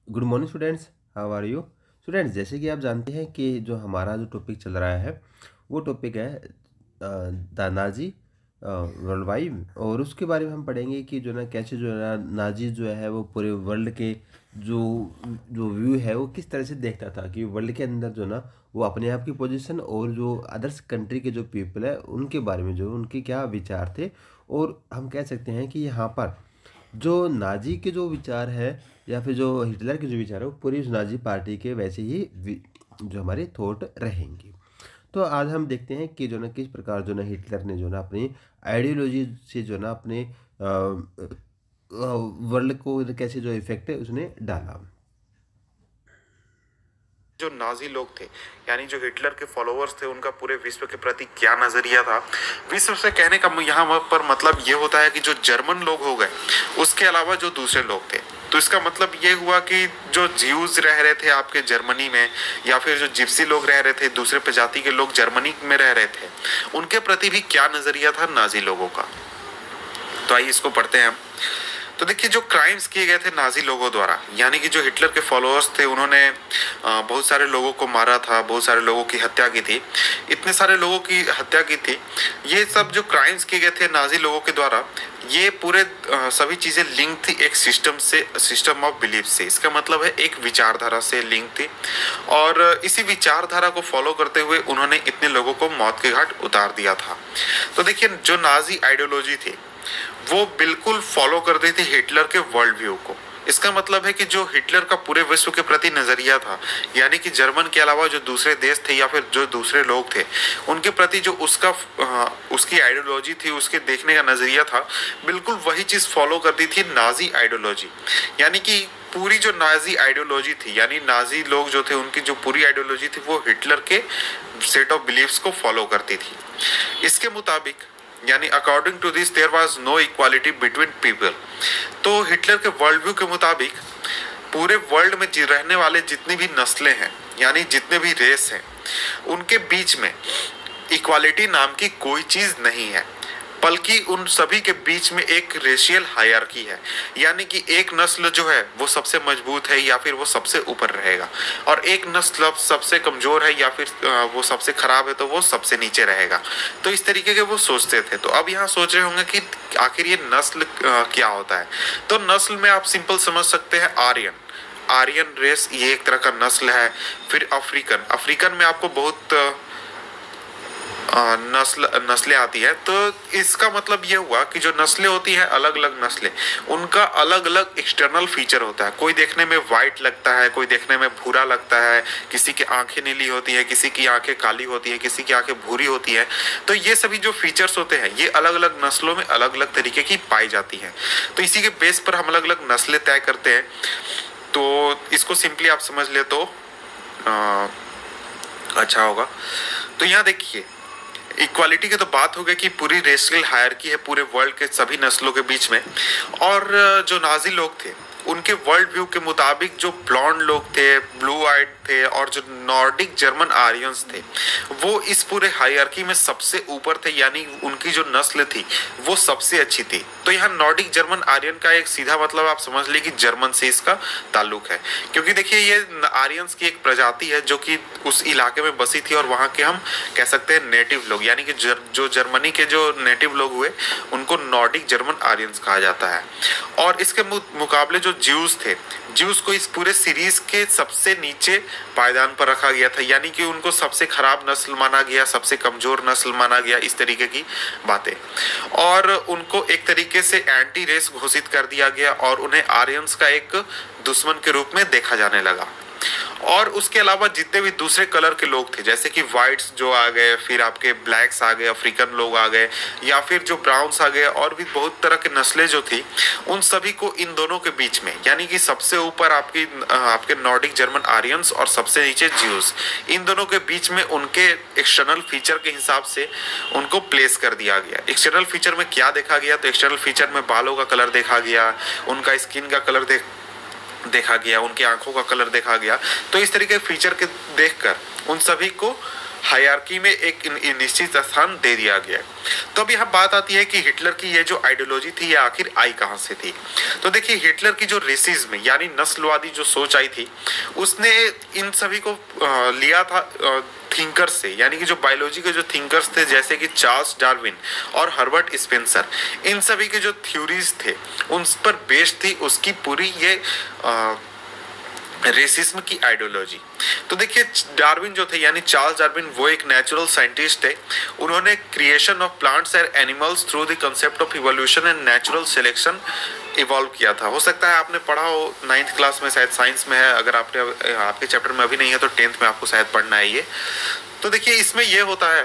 Good morning students, how are you students. जैसे कि आप जानते हैं कि जो हमारा जो टॉपिक चल रहा है वो टॉपिक है द नाजी वर्ल्ड वाइड, और उसके बारे में हम पढ़ेंगे कि जो ना कैसे जो है ना नाजी जो है वो पूरे वर्ल्ड के जो जो व्यू है वो किस तरह से देखता था कि वर्ल्ड के अंदर जो ना वो अपने आप की पोजीशन और जो अदर्स कंट्री के जो पीपल है उनके बारे में जो उनके क्या विचार थे। और हम कह सकते हैं कि यहाँ पर जो नाजी के जो विचार है या फिर जो हिटलर के जो विचार है वो पूरी उस नाजी पार्टी के वैसे ही जो हमारे थॉट रहेंगे। तो आज हम देखते हैं कि जो ना किस प्रकार जो ना हिटलर ने जो ना अपनी आइडियोलॉजी से जो ना अपने वर्ल्ड को कैसे जो इफेक्ट है उसने डाला। जो नाजी लोग थे यानी जो हिटलर के फॉलोअर्स थे उनका पूरे विश्व के प्रति क्या नजरिया था। विश्व से कहने का यहाँ पर मतलब ये होता है कि जो जर्मन लोग हो गए उसके अलावा जो दूसरे लोग थे, तो इसका मतलब ये हुआ कि जो ज्यूज रह रहे थे आपके जर्मनी में या फिर जो जिप्सी लोग रह रहे थे, दूसरे प्रजाति के लोग जर्मनी में रह रहे थे, उनके प्रति भी क्या नजरिया था नाजी लोगों का। तो आइए इसको पढ़ते हैं हम। तो देखिए जो क्राइम्स किए गए थे नाजी लोगों द्वारा, यानी कि जो हिटलर के फॉलोअर्स थे उन्होंने बहुत सारे लोगों को मारा था, बहुत सारे लोगों की हत्या की थी, इतने सारे लोगों की हत्या की थी। ये सब जो क्राइम्स किए गए थे नाजी लोगों के द्वारा, ये पूरे सभी चीज़ें लिंक थी एक सिस्टम से, सिस्टम ऑफ बिलीफ से। इसका मतलब है एक विचारधारा से लिंक थी, और इसी विचारधारा को फॉलो करते हुए उन्होंने इतने लोगों को मौत के घाट उतार दिया था। तो देखिए जो नाजी आइडियोलॉजी थी वो बिल्कुल फॉलो करती थी हिटलर के वर्ल्ड व्यू को। इसका मतलब है कि जो हिटलर का पूरे विश्व के प्रति नजरिया था, यानी कि जर्मन के अलावा जो दूसरे देश थे या फिर जो दूसरे लोग थे उनके प्रति जो उसकी आइडियोलॉजी थी, उसके देखने का नजरिया था, बिल्कुल वही चीज फॉलो करती थी नाजी आइडियोलॉजी। यानी कि पूरी जो नाजी आइडियोलॉजी थी, यानी नाजी लोग जो थे उनकी जो पूरी आइडियोलॉजी थी वो हिटलर के सेट ऑफ बिलीफ्स को फॉलो करती थी। इसके मुताबिक यानी according to this there was no equality between people. तो हिटलर के वर्ल्ड व्यू के मुताबिक पूरे वर्ल्ड में रहने वाले जितनी भी नस्लें हैं, यानी जितने भी रेस हैं, उनके बीच में इक्वालिटी नाम की कोई चीज नहीं है, बल्कि उन सभी के बीच में एक रेशियल हायरार्की है। यानी कि एक नस्ल जो है वो सबसे मजबूत है या फिर वो सबसे ऊपर रहेगा, और एक नस्ल सबसे कमजोर है या फिर वो सबसे खराब है तो वो सबसे नीचे रहेगा। तो इस तरीके के वो सोचते थे। तो अब यहाँ सोच रहे होंगे कि आखिर ये नस्ल क्या होता है। तो नस्ल में आप सिंपल समझ सकते हैं आर्यन, आर्यन रेस ये एक तरह का नस्ल है। फिर अफ्रीकन, अफ्रीकन में आपको बहुत नस्लें आती है। तो इसका मतलब ये हुआ कि जो नस्लें होती हैं, अलग अलग नस्लें, उनका अलग अलग एक्सटर्नल फीचर होता है। कोई देखने में वाइट लगता है, कोई देखने में भूरा लगता है, किसी की आंखें नीली होती है, किसी की आंखें काली होती है, किसी की आंखें भूरी होती है। तो ये सभी जो फीचर्स होते हैं ये अलग अलग नस्लों में अलग अलग तरीके की पाई जाती है। तो इसी के बेस पर हम अलग अलग नस्लें तय करते हैं। तो इसको सिंपली आप समझ ले तो अच्छा होगा। तो यहाँ देखिए इक्वालिटी की तो बात हो गई कि पूरी रेशियल हायरार्की है पूरे वर्ल्ड के सभी नस्लों के बीच में। और जो नाजी लोग थे उनके वर्ल्ड व्यू के मुताबिक जो ब्लॉन्ड लोग थे, ब्लू आइड थे, और जो नॉर्डिक जर्मन आर्यंस थे वो इस पूरे हायरार्की में सबसे ऊपर थे, यानी उनकी जो नस्ल थी वो सबसे अच्छी थी। तो यहाँ नॉर्डिक जर्मन आर्यन का एक सीधा मतलब आप समझ लीजिए कि जर्मन से इसका ताल्लुक है, क्योंकि देखिए ये आर्यंस की एक प्रजाति है जो कि उस इलाके में बसी थी, और वहाँ के हम कह सकते हैं नेटिव लोग, यानी कि जो जर्मनी के जो नेटिव लोग हुए उनको नॉर्डिक जर्मन आर्यंस कहा जाता है। और इसके मुकाबले जो ज्यूज थे, ज्यूज को इस पूरे सीरीज के सबसे नीचे पायदान पर रखा गया था, यानी कि उनको सबसे खराब नस्ल माना गया, सबसे कमजोर नस्ल माना गया, इस तरीके की बातें। और उनको एक तरीके से एंटी रेस घोषित कर दिया गया और उन्हें आर्यंस का एक दुश्मन के रूप में देखा जाने लगा। और उसके अलावा जितने भी दूसरे कलर के लोग थे, जैसे कि व्हाइट्स जो आ गए, फिर आपके ब्लैक्स आ गए, अफ्रीकन लोग आ गए, या फिर जो ब्राउन्स आ गए, और भी बहुत तरह की नस्लें जो थी, उन सभी को इन दोनों के बीच में, यानी कि सबसे ऊपर आपके नॉर्डिक जर्मन आर्यंस और सबसे नीचे ज्यूज, इन दोनों के बीच में उनके एक्सटर्नल फीचर के हिसाब से उनको प्लेस कर दिया गया। एक्सटर्नल फीचर में क्या देखा गया, तो एक्सटर्नल फीचर में बालों का कलर देखा गया, उनका स्किन का कलर देखा गया, उनकी आंखों का कलर देखा गया। तो इस तरीके के फीचर के देखकर उन सभी को हायरार्की में एक निश्चित स्थान दे दिया गया। तो अब यहाँ बात आती है कि हिटलर की ये जो आइडियोलॉजी थी ये आखिर आई कहाँ से थी। तो देखिए, हिटलर की जो रेसिज्म यानी नस्लवादी जो सोच आई थी, उसने इन सभी को लिया था थिंकर्स से, यानी कि जो बायोलॉजी के जो थिंकर्स थे जैसे कि चार्ल्स डार्विन और हर्बर्ट स्पेंसर, इन सभी के जो थ्योरीज थे उन पर बेस्ड थी उसकी पूरी ये रेसिज्म की आइडियोलॉजी। तो देखिए, डार्विन जो थे यानी चार्ल्स डार्विन, वो एक नेचुरल साइंटिस्ट थे। उन्होंने creation of plants and animals through the concept of evolution and natural selection evolve किया था। हो सकता है आपने पढ़ा हो 9th क्लास में, शायद साइंस में है, अगर आपने आपके चैप्टर में अभी नहीं है तो 10th में आपको शायद पढ़ना है ये। तो देखिए, इसमें ये होता है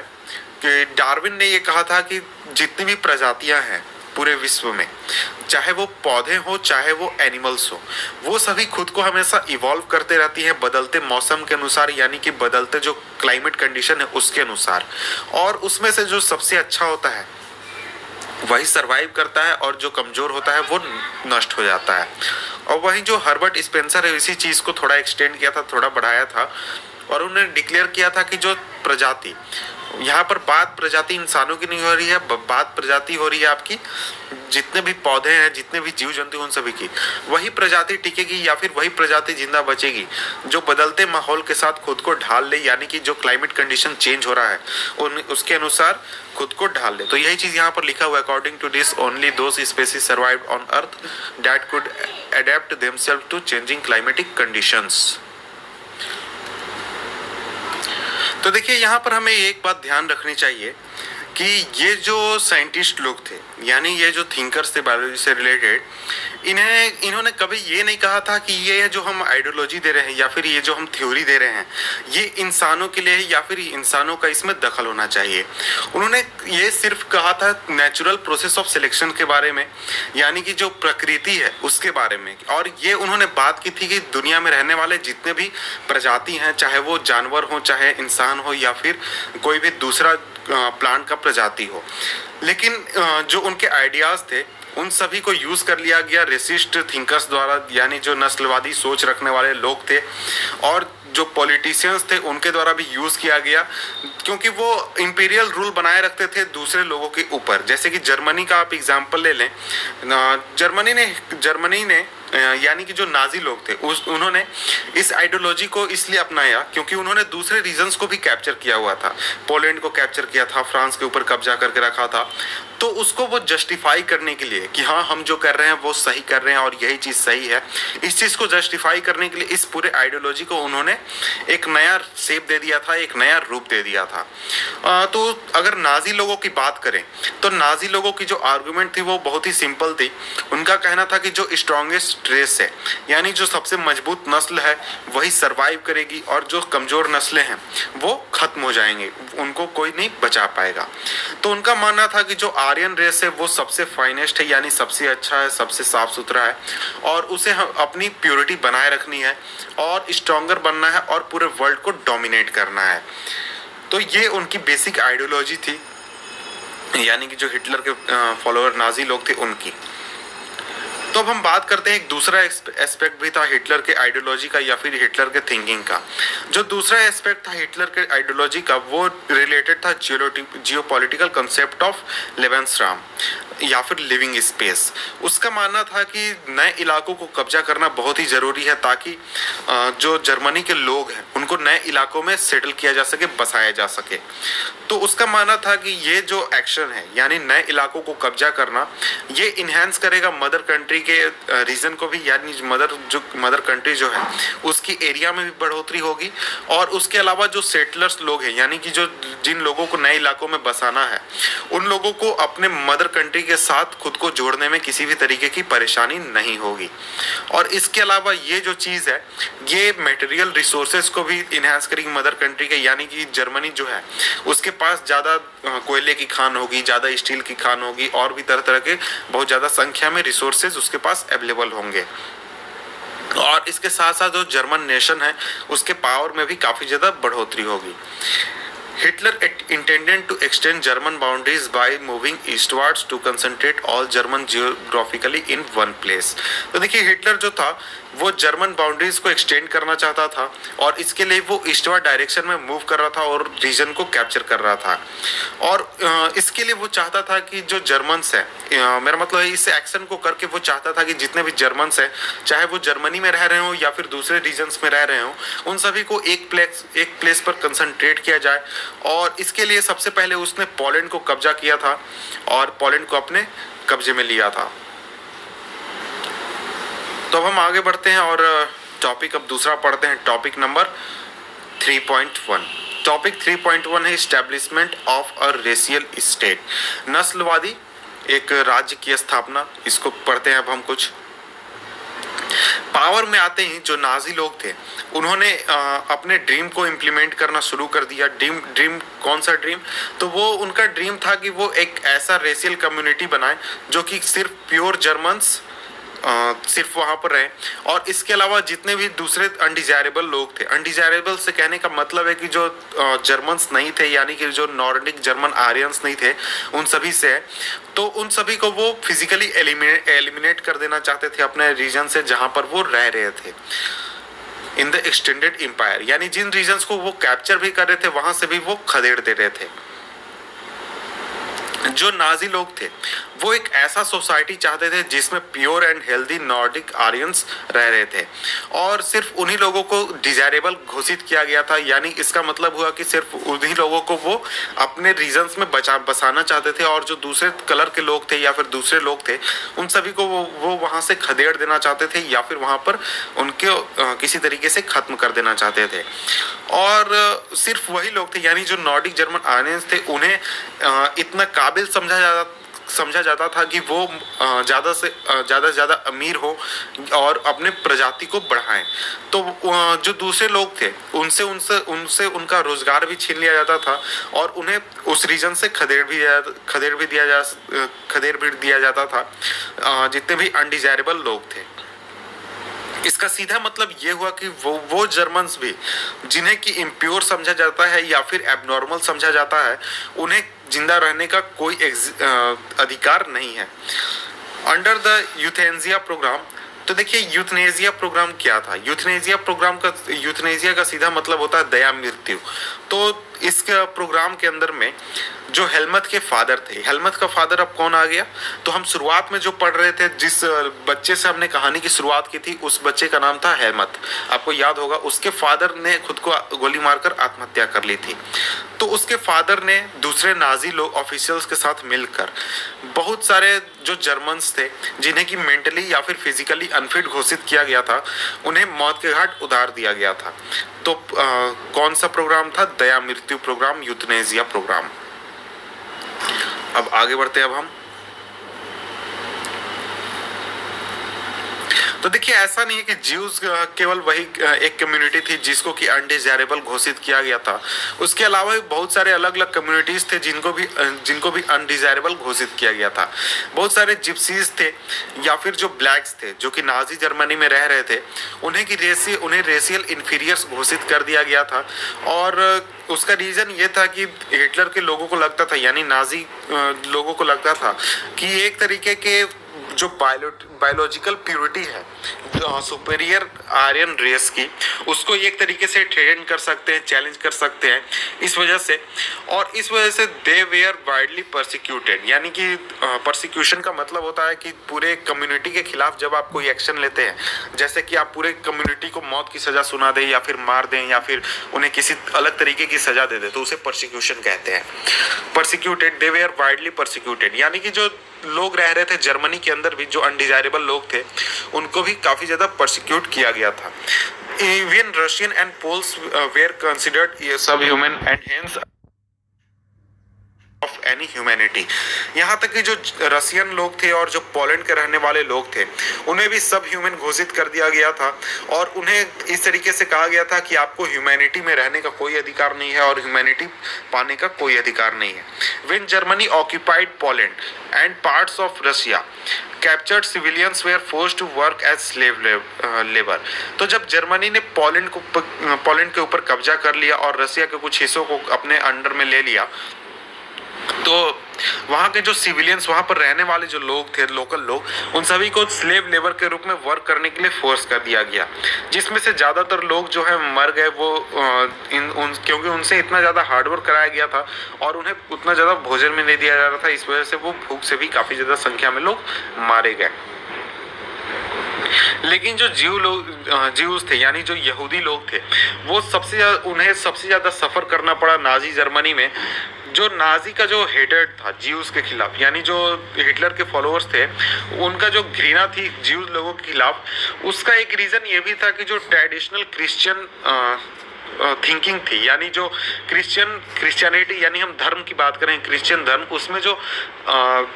कि डार्विन ने ये कहा था कि जितनी भी प्रजातियां हैं पूरे विश्व में, चाहे वो पौधे हो चाहे वो एनिमल्स हो, वो सभी खुद को हमेशा इवॉल्व करते रहती हैं बदलते मौसम के अनुसार, यानी कि बदलते जो क्लाइमेट कंडीशन है उसके अनुसार, और उसमें से जो सबसे अच्छा होता है वही सरवाइव करता है और जो कमजोर होता है वो नष्ट हो जाता है। और वही जो हर्बर्ट स्पेंसर है इसी चीज को थोड़ा एक्सटेंड किया था, थोड़ा बढ़ाया था, और उन्होंने डिक्लेयर किया था कि जो प्रजाति, यहाँ पर बात प्रजाति इंसानों की नहीं हो रही है, बात प्रजाति हो रही है आपकी जितने भी पौधे हैं, जितने भी जीव जंतु उन सभी की, वही प्रजाति टिकेगी या फिर वही प्रजाति जिंदा बचेगी जो बदलते माहौल के साथ खुद को ढाल ले, यानी कि जो क्लाइमेट कंडीशन चेंज हो रहा है उसके अनुसार खुद को ढाल ले। तो यही चीज यहाँ पर लिखा हुआ है, according to this only those species survived on earth that could adapt themself to changing climatic conditions. तो देखिए, यहाँ पर हमें एक बात ध्यान रखनी चाहिए कि ये जो साइंटिस्ट लोग थे, यानी ये जो थिंकर्स थे बायोलॉजी से रिलेटेड, इन्होंने कभी ये नहीं कहा था कि ये जो हम आइडियोलॉजी दे रहे हैं या फिर ये जो हम थ्योरी दे रहे हैं ये इंसानों के लिए है या फिर इंसानों का इसमें दखल होना चाहिए। उन्होंने ये सिर्फ कहा था नेचुरल प्रोसेस ऑफ सिलेक्शन के बारे में, यानी कि जो प्रकृति है उसके बारे में। और ये उन्होंने बात की थी कि दुनिया में रहने वाले जितने भी प्रजाति हैं, चाहे वो जानवर हो चाहे इंसान हो या फिर कोई भी दूसरा प्लांट का प्रजाति हो, लेकिन जो उनके आइडियाज थे उन सभी को यूज कर लिया गया रेसिस्ट थिंकर्स द्वारा, यानी जो नस्लवादी सोच रखने वाले लोग थे और जो पॉलिटिशियंस थे उनके द्वारा भी यूज किया गया, क्योंकि वो इंपीरियल रूल बनाए रखते थे दूसरे लोगों के ऊपर। जैसे कि जर्मनी का आप एग्जांपल ले लें, जर्मनी ने यानी कि जो नाजी लोग थे उन्होंने इस आइडियोलॉजी को इसलिए अपनाया क्योंकि उन्होंने दूसरे रीजन्स को भी कैप्चर किया हुआ था। पोलैंड को कैप्चर किया था, फ्रांस के ऊपर कब्जा करके रखा था, तो उसको वो जस्टिफाई करने के लिए कि हाँ हम जो कर रहे हैं वो सही कर रहे हैं और यही चीज़ सही है, इस चीज़ को जस्टिफाई करने के लिए इस पूरे आइडियोलॉजी को उन्होंने एक नया शेप दे दिया था, एक नया रूप दे दिया था। तो अगर नाजी लोगों की बात करें तो नाजी लोगों की जो आर्गुमेंट थी वो बहुत ही सिंपल थी। उनका कहना था कि जो स्ट्रॉन्गेस्ट रेस है, यानी जो सबसे मजबूत नस्ल है वही सरवाइव करेगी और जो कमजोर नस्लें हैं वो खत्म हो जाएंगे, उनको कोई नहीं बचा पाएगा। तो उनका मानना था कि जो आर्यन रेस है वो सबसे फाइनेस्ट है, यानी सबसे अच्छा है, सबसे साफ सुथरा है और उसे हम अपनी प्योरिटी बनाए रखनी है और स्ट्रॉन्गर बनना है और पूरे वर्ल्ड को डोमिनेट करना है। तो ये उनकी बेसिक आइडियोलॉजी थी, यानी कि जो हिटलर के फॉलोअर नाजी लोग थे उनकी। तो अब हम बात करते हैं एक दूसरा एस्पेक्ट भी था हिटलर के आइडियोलॉजी का या फिर हिटलर के थिंकिंग का। जो दूसरा एस्पेक्ट था हिटलर के आइडियोलॉजी का वो रिलेटेड था जियोपॉलिटिकल कंसेप्ट ऑफ लेवेंसराम या फिर लिविंग स्पेस। उसका मानना था कि नए इलाकों को कब्जा करना बहुत ही ज़रूरी है ताकि जो जर्मनी के लोग हैं उनको नए इलाकों में सेटल किया जा सके, बसाया जा सके। तो उसका मानना था कि ये जो एक्शन है यानी नए इलाकों को कब्जा करना, ये इन्हेंस करेगा मदर कंट्री के रीजन को भी, यानी मदर कंट्री जो है उसकी एरिया में भी बढ़ोतरी होगी और उसके अलावा जो सेटलर्स लोग हैं यानी कि जो जिन लोगों को नए इलाकों में बसाना है उन लोगों को अपने मदर कंट्री के साथ खुद को जोड़ने में किसी भी तरीके की परेशानी नहीं होगी। और इसके अलावा ये जो चीज़ है ये मटेरियल रिसोर्सेज को भी इन्हांस करेगी मदर कंट्री के, यानी कि जर्मनी जो है उसके पास ज़्यादा कोयले की खान होगी, ज़्यादा स्टील की खान होगी और भी तरह तरह के बहुत ज़्यादा संख्या में रिसोर्सेज उसके पास अवेलेबल होंगे। और इसके साथ साथ जो जर्मन नेशन है उसके पावर में भी काफ़ी ज़्यादा बढ़ोतरी होगी। Hitler intended to extend German boundaries by moving eastwards to concentrate all German geographically in one place. तो देखिए हिटलर जो था वो जर्मन बाउंड्रीज को एक्सटेंड करना चाहता था और इसके लिए वो ईस्टवर्ड डायरेक्शन में मूव कर रहा था और रीजन को कैप्चर कर रहा था। और इसके लिए वो चाहता था कि जो जर्मन्स है, मेरा मतलब है इस एक्शन को करके वो चाहता था कि जितने भी जर्मन्स हैं, चाहे वो जर्मनी में रह रहे हो या फिर दूसरे रीजन्स में रह रहे हो, उन सभी को एक प्लेस पर कंसंट्रेट किया जाए। और इसके लिए सबसे पहले उसने पोलैंड को कब्जा किया था और पोलैंड को अपने कब्जे में लिया था। तो अब हम आगे बढ़ते हैं और टॉपिक अब दूसरा पढ़ते हैं, टॉपिक नंबर 3.1। टॉपिक 3.1 है establishment of a racial state, नस्लवादी एक राज्य की स्थापना। इसको पढ़ते हैं अब हम कुछ। पावर में आते ही जो नाजी लोग थे उन्होंने अपने ड्रीम को इम्प्लीमेंट करना शुरू कर दिया। ड्रीम कौन सा ड्रीम? तो वो उनका ड्रीम था कि वो एक ऐसा रेशियल कम्युनिटी बनाए जो कि सिर्फ प्योर जर्मन्स सिर्फ वहाँ पर रहे और इसके अलावा जितने भी दूसरे अनडिजायरेबल लोग थे, अनडिजायरेबल से कहने का मतलब है कि जो जर्मन्स नहीं थे, यानी कि जो नॉर्डिक जर्मन आर्यंस नहीं थे, उन सभी से, तो उन सभी को वो फिजिकली एलिमिनेट कर देना चाहते थे अपने रीजन से जहाँ पर वो रह रहे थे इन द एक्सटेंडेड एम्पायर। यानी जिन रीजन्स को वो कैप्चर भी कर रहे थे वहाँ से भी वो खदेड़ दे रहे थे। जो नाजी लोग थे वो एक ऐसा सोसाइटी चाहते थे जिसमें pure and healthy Nordic Aryans रह रहे थे और सिर्फ उन्हीं लोगों को डिजायरेबल घोषित किया गया था। यानी इसका मतलब हुआ कि सिर्फ उन्हीं लोगों को वो अपने रीजन्स में बसाना चाहते थे और जो दूसरे कलर के लोग थे या फिर दूसरे लोग थे उन सभी को वो वहाँ से खदेड़ देना चाहते थे या फिर वहाँ पर उनके किसी तरीके से खत्म कर देना चाहते थे। और सिर्फ वही लोग थे, यानी जो नॉर्डिक जर्मन आर्यंस थे, उन्हें इतना काबिल समझा जाता था कि वो ज़्यादा से ज़्यादा अमीर हो और अपने प्रजाति को बढ़ाएं। तो जो दूसरे लोग थे उनसे उनका रोजगार भी छीन लिया जाता था और उन्हें उस रीजन से खदेड़ भी दिया जाता था जितने भी अनडिजायरेबल लोग थे। इसका सीधा मतलब ये हुआ कि वो जर्मन्स भी जिन्हें कि इम्प्योर समझा जाता है या फिर एबनॉर्मल समझा जाता है, उन्हें जिंदा रहने का कोई अधिकार नहीं है। अंडर द यूथेनेसिया प्रोग्राम, तो देखिए यूथनेसिया प्रोग्राम क्या था? यूथनेसिया का सीधा मतलब होता है दया मृत्यु। तो इस प्रोग्राम के अंदर में जो हेलमत के फादर थे, हेलमत का फादर अब कौन आ गया? तो हम शुरुआत में जो पढ़ रहे थे, जिस बच्चे से हमने कहानी की शुरुआत की थी, उस बच्चे का नाम था हेलमत। आपको याद होगा उसके फादर ने खुद को गोली मारकर आत्महत्या कर ली थी। तो उसके फादर ने दूसरे नाजी लोग ऑफिशियल्स के साथ मिलकर बहुत सारे जो जर्मन्स थे जिन्हें कि मेंटली या फिर फिजिकली अनफिट घोषित किया गया था, उन्हें मौत के घाट उतार दिया गया था। तो कौन सा प्रोग्राम था? दया मृत्यु प्रोग्राम, यूथनेसिया प्रोग्राम। अब आगे बढ़ते हैं। अब हम तो देखिए ऐसा नहीं है कि ज्यूज केवल वही एक कम्युनिटी थी जिसको कि अनडिजायरेबल घोषित किया गया था। उसके अलावा भी बहुत सारे अलग अलग कम्युनिटीज थे जिनको भी अनडिजायरेबल घोषित किया गया था। बहुत सारे जिप्सीज थे या फिर जो ब्लैक्स थे जो कि नाजी जर्मनी में रह रहे थे, उन्हें रेशियल इन्फीरियर्स घोषित कर दिया गया था। और उसका रीजन ये था कि हिटलर के लोगों को लगता था, यानी नाजी लोगों को लगता था कि एक तरीके के जो बायोलॉजिकल प्यूरिटी है सुपीरियर आर्यन रेस की, उसको एक तरीके से थ्रेटन कर सकते हैं, चैलेंज कर सकते हैं इस वजह से। और इस वजह से दे वेयर वाइडली परसिक्यूटेड, यानी कि परसिक्यूशन का मतलब होता है कि पूरे कम्युनिटी के खिलाफ जब आप कोई एक्शन लेते हैं, जैसे कि आप पूरे कम्युनिटी को मौत की सजा सुना दें या फिर मार दें या फिर उन्हें किसी अलग तरीके की सजा दे दें, तो उसे परसिक्यूशन कहते हैं। Persecuted, they were widely persecuted, यानी कि जो लोग रह रहे थे जर्मनी के अंदर भी, जो अनडिजायरेबल लोग थे, उनको भी काफी ज्यादा परसिक्यूट किया गया था। Even Russian and Poles were considered sub human and hence of any humanity. यहाँ तक कि जो रशियन लोग थे और जो पोलैंड के रहने वाले लोग थे, उन्हें भी सब ह्यूमन घोषित कर दिया गया था और उन्हें इस तरीके से कहा गया था कि आपको ह्यूमैनिटी में रहने का कोई अधिकार नहीं है और ह्यूमैनिटी पाने का कोई अधिकार नहीं है। When Germany occupied Poland and parts of Russia captured civilians were forced to work as slave labour. तो जब जर्मनी ने पोलैंड के ऊपर कब्जा कर लिया और रसिया के कुछ हिस्सों को अपने अंडर में ले लिया, तो वहाँ के जो सिविलियंस, वहाँ पर रहने वाले जो लोग थे, लोकल लोग, उन सभी को स्लेव लेबर के रूप में वर्क करने के लिए फोर्स कर दिया गया, जिसमें से ज़्यादातर लोग जो है मर गए। वो क्योंकि उनसे इतना ज़्यादा हार्डवर्क कराया गया था और उन्हें उतना ज़्यादा भोजन में नहीं दिया जा रहा था, इस वजह से वो भूख से भी काफ़ी ज़्यादा संख्या में लोग मारे गए। लेकिन जो ज्यूज थे, यानी जो यहूदी लोग थे, वो उन्हें सबसे ज़्यादा सफ़र करना पड़ा नाजी जर्मनी में। जो नाजी का जो हेडेड था ज्यूज के खिलाफ, यानी जो हिटलर के फॉलोअर्स थे, उनका जो घृणा थी ज्यूज लोगों के खिलाफ, उसका एक रीज़न ये भी था कि जो ट्रेडिशनल क्रिश्चियन थिंकिंग थी, यानी जो क्रिश्चियनिटी, यानी हम धर्म की बात करें, क्रिश्चियन धर्म, उसमें जो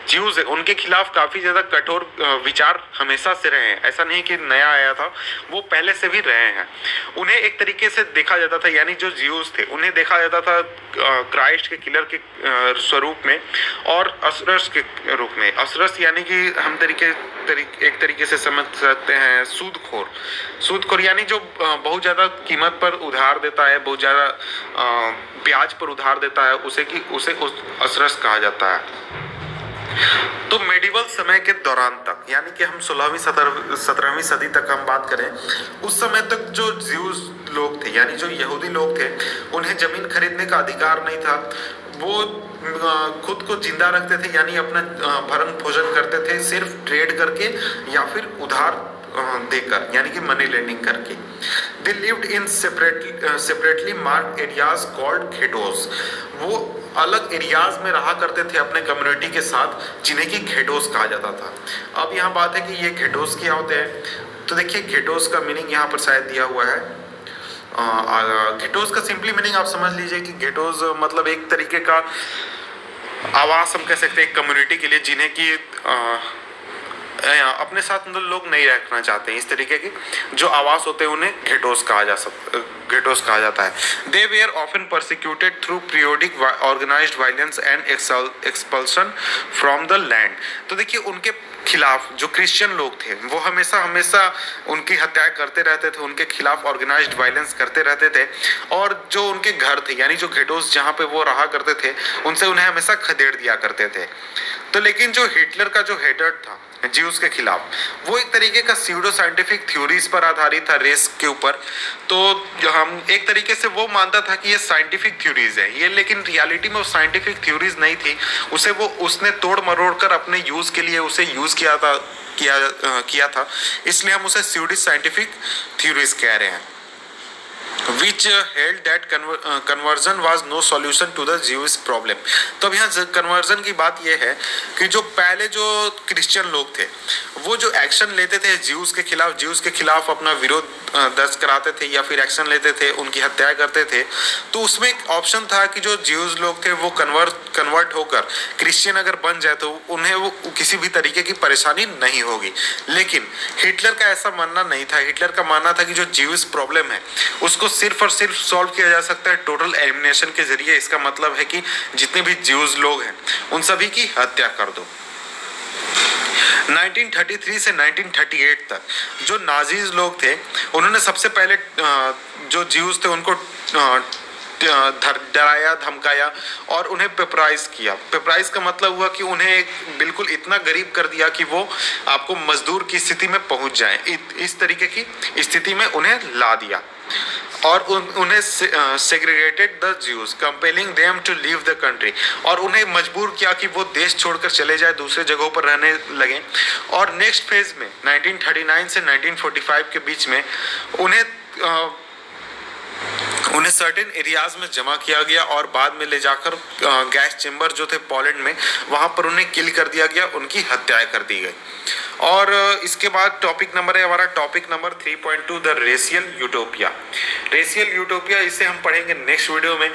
ज्यूज है उनके खिलाफ काफ़ी ज़्यादा कठोर विचार हमेशा से रहे हैं। ऐसा नहीं कि नया आया था, वो पहले से भी रहे हैं। उन्हें एक तरीके से देखा जाता था, यानी जो ज्यूज थे उन्हें देखा जाता था क्राइस्ट के किलर के स्वरूप में और असरस के रूप में। असरस यानी कि हम एक तरीके से समझ सकते हैं सूदखोर, यानी जो बहुत ज़्यादा कीमत पर उधार देता है, बहुत ज़्यादा ब्याज पर उधार देता है, उसे असरस कहा जाता है। तो मेडिवल समय के दौरान तक, यानी कि हम 16वीं 17वीं सदी तक हम बात करें, उस समय तक जो ज्यूज लोग थे, यानी जो यहूदी लोग थे, उन्हें जमीन खरीदने का अधिकार नहीं था। वो खुद को जिंदा रखते थे, यानी अपना भरण पोषण करते थे सिर्फ ट्रेड करके या फिर उधार देकर, यानी कि मनी लेंडिंग करके। They lived in separately marked areas called ghettos. वो अलग एरियाज में रहा करते थे अपने कम्युनिटी के साथ, जिन्हें कि घेटोस कहा जाता था। अब यहाँ बात है कि ये घेटोस क्या होते हैं। तो देखिए, घेटोस का मीनिंग यहाँ पर शायद दिया हुआ है। घेटोस का सिंपली मीनिंग आप समझ लीजिए कि घेटोस मतलब एक तरीके का आवास हम कह सकते हैं कम्युनिटी के लिए, जिन्हें कि अपने साथ मतलब लोग नहीं रखना चाहते हैं। इस तरीके के जो आवास होते हैं उन्हें घेटोस कहा जाता है। They were often persecuted through periodic organised violence and expulsion from the land. तो देखिए, उनके खिलाफ जो क्रिश्चियन लोग थे वो हमेशा उनकी हत्याएं करते रहते थे, उनके खिलाफ ऑर्गेनाइज्ड वायलेंस करते रहते थे। और जो उनके घर थे, यानी जो घेटोस जहाँ पे वो रहा करते थे, उन्हें हमेशा खदेड़ दिया करते थे। तो लेकिन जो हिटलर का जो हेडर था ज्यूज के खिलाफ, वो एक तरीके का स्यूडो साइंटिफिक थ्योरीज पर आधारित था, रेस के ऊपर। तो हम एक तरीके से वो मानता था कि ये साइंटिफिक थ्योरीज है ये, लेकिन रियलिटी में वो साइंटिफिक थ्योरीज नहीं थी। उसने तोड़ मरोड़ कर अपने यूज के लिए उसे यूज किया था, इसलिए हम उसे स्यूडो साइंटिफिक थ्योरीज कह रहे हैं। which held that conversion was no solution to the Jewish problem। तो अब यहाँ कन्वर्जन की बात यह है कि जो पहले जो क्रिश्चियन लोग थे वो जो एक्शन लेते थे ज्यूज के खिलाफ अपना विरोध दर्ज कराते थे या फिर एक्शन लेते थे, उनकी हत्या करते थे, तो उसमें एक ऑप्शन था कि जो ज्यूज लोग थे वो कन्वर्ट होकर क्रिश्चियन अगर बन जाए तो उन्हें वो किसी भी तरीके की परेशानी नहीं होगी। लेकिन हिटलर का ऐसा मानना नहीं था। हिटलर का मानना था कि जो ज्यूज प्रॉब्लम है उसको सिर्फ और सिर्फ सॉल्व किया जा सकता है टोटल एलिमिनेशन के जरिए। इसका मतलब है कि जितने भी ज्यूज लोग हैं उन सभी की हत्या कर दो। 1933 से 1938 तक जो नाजीज लोग थे उन्होंने सबसे पहले जो ज्यूज थे उनको डराया, धमकाया और उन्हें पेपराइज किया। पेपराइज का मतलब हुआ कि उन्हें बिल्कुल इतना गरीब कर दिया कि वो आपको मजदूर की स्थिति में पहुंच जाएं। इस तरीके की स्थिति में उन्हें ला दिया और उन्हें segregated the Jews, compelling them to leave the country, और उन्हें मजबूर किया कि वो देश छोड़कर चले जाए, दूसरे जगहों पर रहने लगे। और नेक्स्ट फेज में 1939 से 1945 के बीच में उन्हें सर्टेन एरियाज में जमा किया गया और बाद में ले जाकर गैस चेंबर जो थे पोलैंड में, वहां पर उन्हें किल कर दिया गया, उनकी हत्याएं कर दी गई। और इसके बाद हमारा topic number 3.2 the racial utopia. Racial utopia इसे हम पढ़ेंगे नेक्स्ट वीडियो में।